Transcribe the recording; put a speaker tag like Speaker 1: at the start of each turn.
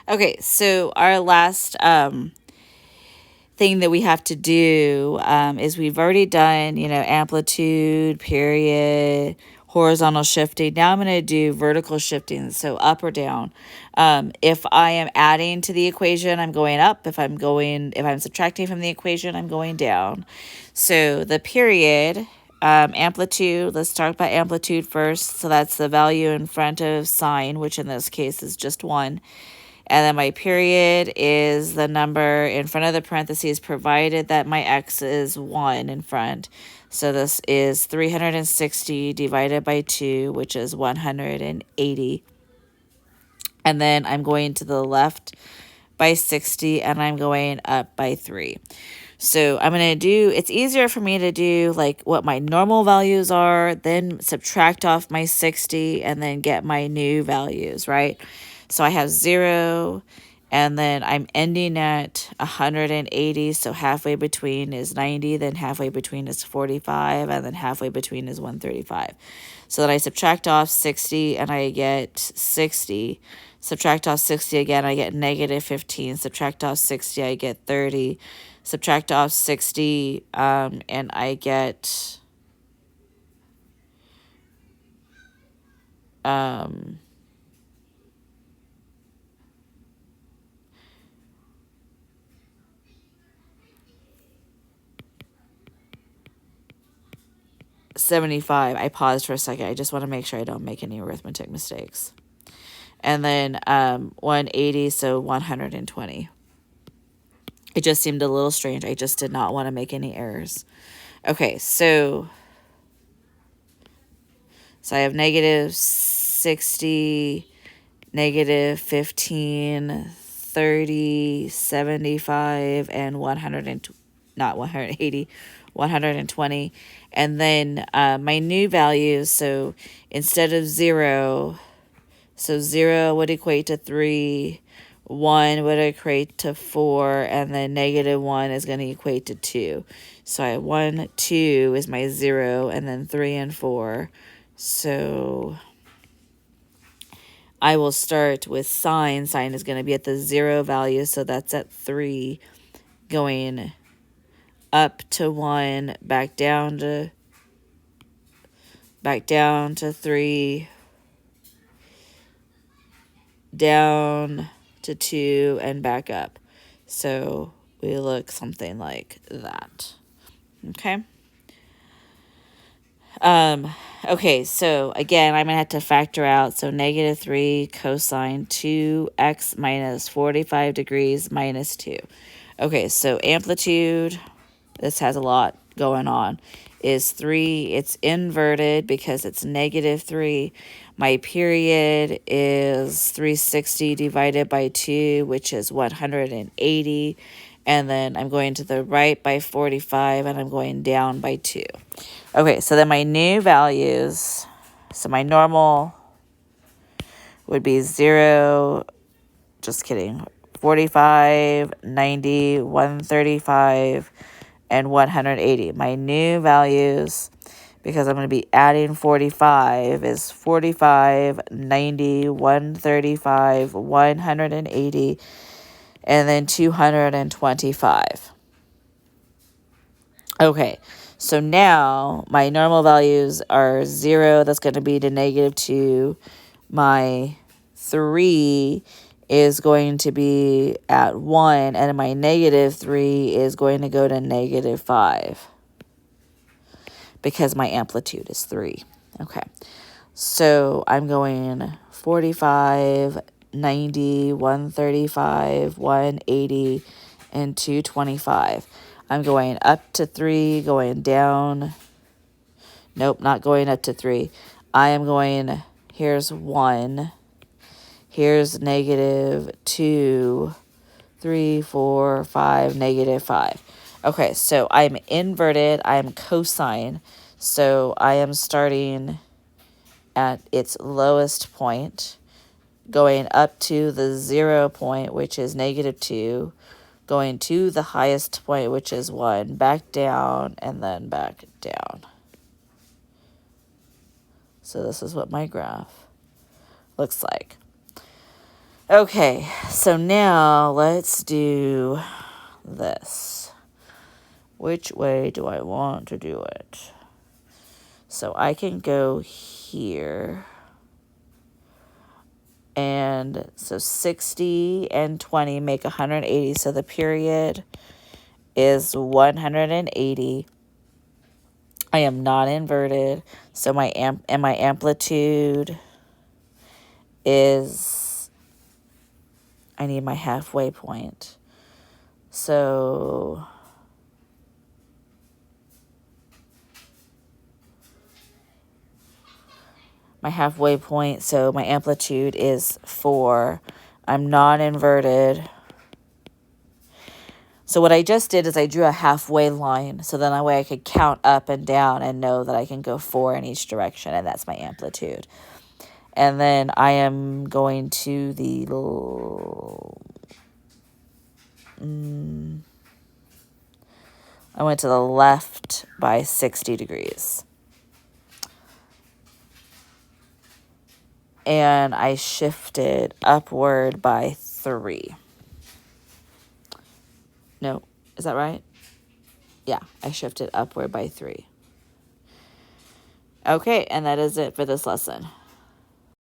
Speaker 1: Okay, so our last thing that we have to do is we've already done, amplitude, period, horizontal shifting. Now I'm going to do vertical shifting, so up or down. If I am adding to the equation, I'm going up. If I'm subtracting from the equation, I'm going down. So the period, amplitude, let's talk about amplitude first. So that's the value in front of sine, which in this case is just 1. And then my period is the number in front of the parentheses, provided that my x is 1 in front. So this is 360 divided by 2, which is 180. And then I'm going to the left by 60, and I'm going up by 3. So I'm going to do, it's easier for me to do like what my normal values are, then subtract off my 60, and then get my new values, right? So I have 0, and then I'm ending at 180, so halfway between is 90, then halfway between is 45, and then halfway between is 135. So then I subtract off 60, and I get 60. Subtract off 60 again, I get negative 15. Subtract off 60, I get 30. Subtract off 60, and I get 75. I paused for a second. I just want to make sure I don't make any arithmetic mistakes. And then 180, so 120. It just seemed a little strange. I just did not want to make any errors. Okay, so I have negative 60, negative 15, 30, 75, and 120. And then my new values, so instead of 0, so 0 would equate to 3, 1 would equate to 4, and then negative 1 is going to equate to 2. So I have 1, 2 is my 0, and then 3 and 4. So I will start with sine. Sine is going to be at the 0 value, so that's at 3, going up to 1, back down to 3, down to 2, and back up. So we look something like that. Okay. Okay, so again, I'm going to have to factor out. So negative 3 cosine 2x minus 45 degrees minus 2. Okay, so amplitude, this has a lot going on, is 3. It's inverted because it's negative 3. My period is 360 divided by 2, which is 180. And then I'm going to the right by 45, and I'm going down by 2. Okay, so then my new values, so my normal would be 0, just kidding, 45, 90, 135, and 180. My new values, because I'm going to be adding 45, is 45, 90, 135, 180, and then 225. Okay, so now my normal values are 0, that's going to be to negative 2. My 3 is going to be at 1, and my negative 3 is going to go to negative 5 because my amplitude is 3. Okay, so I'm going 45, 90, 135, 180, and 225. I'm going up to 3, going down. Nope, not going up to 3. I am going, here's 1. Here's negative 2, 3, 4, 5, negative 5. Okay, so I'm inverted. I'm cosine. So I am starting at its lowest point, going up to the 0 point, which is negative 2, going to the highest point, which is 1, back down, and then back down. So this is what my graph looks like. Okay, so now let's do this. Which way do I want to do it? So I can go here. And so 60 and 20 make 180. So the period is 180. I am not inverted. So my amplitude is, I need my halfway point. So my halfway point, so my amplitude is 4. I'm not inverted. So what I just did is I drew a halfway line, so then that way I could count up and down and know that I can go 4 in each direction, and that's my amplitude. And then I am going to the I went to the left by 60 degrees. And I shifted upward by 3. No, is that right? Yeah, I shifted upward by 3. Okay, and that is it for this lesson.